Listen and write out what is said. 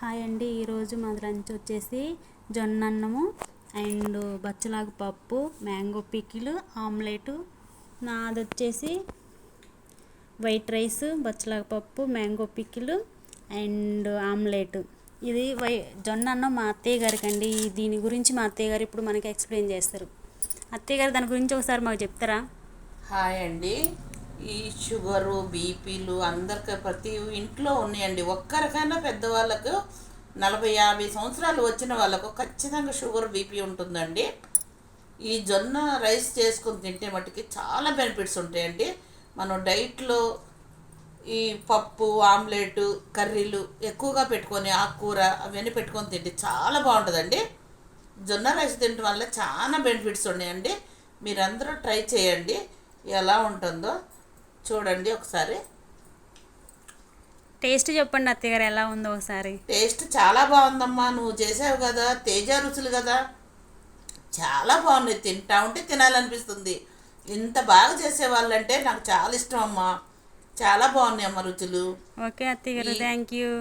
Hi అండి. ఈరోజు మా లంచ్ వచ్చేసి జొన్న అన్నము అండ్ బచ్చలాకు పప్పు, మ్యాంగో పికిల్, ఆమ్లెట్. నాది వచ్చేసి వైట్ రైస్, బచ్చలాకు పప్పు, మ్యాంగో పికిల్ అండ్ ఆమ్లెట్. ఇది జొన్న అన్నం మా అత్తయ్య గారికి అండి. దీని గురించి మా అత్తయ్య గారు ఇప్పుడు మనకి ఎక్స్ప్లెయిన్ చేస్తారు. అత్తయ్య గారు దాని గురించి ఒకసారి మాకు చెప్తారా? హాయ్ అండి. ఈ షుగరు బీపీలు అందరికి ప్రతి ఇంట్లో ఉన్నాయండి. ఒక్కరికైనా పెద్దవాళ్ళకు 40-50 సంవత్సరాలు వచ్చిన వాళ్ళకు ఖచ్చితంగా షుగర్ బీపీ ఉంటుందండి. ఈ జొన్న రైస్ చేసుకుని తింటే మట్టుకి చాలా బెనిఫిట్స్ ఉంటాయండి. మనం డైట్లో ఈ పప్పు, ఆమ్లెట్, కర్రీలు ఎక్కువగా పెట్టుకొని ఆకుకూర అవన్నీ పెట్టుకొని తింటే చాలా బాగుంటుందండి. జొన్న రైస్ తినడం వల్ల చాలా బెనిఫిట్స్ ఉన్నాయండి. మీరందరూ ట్రై చేయండి. ఎలా ఉంటుందో చూడండి ఒకసారి. టేస్ట్ చెప్పండి అత్తయ్య గారు, ఎలా ఉందో ఒకసారి. టేస్ట్ చాలా బాగుందమ్మా. నువ్వు చేసావు కదా, తేజ రుచులు కదా, చాలా బాగున్నాయి. తింటా ఉంటే తినాలనిపిస్తుంది. ఇంత బాగా చేసేవాళ్ళంటే నాకు చాలా ఇష్టం అమ్మా. చాలా బాగున్నాయి అమ్మ రుచులు. ఓకే అత్తయ్య గారు, ఈ థ్యాంక్ యూ.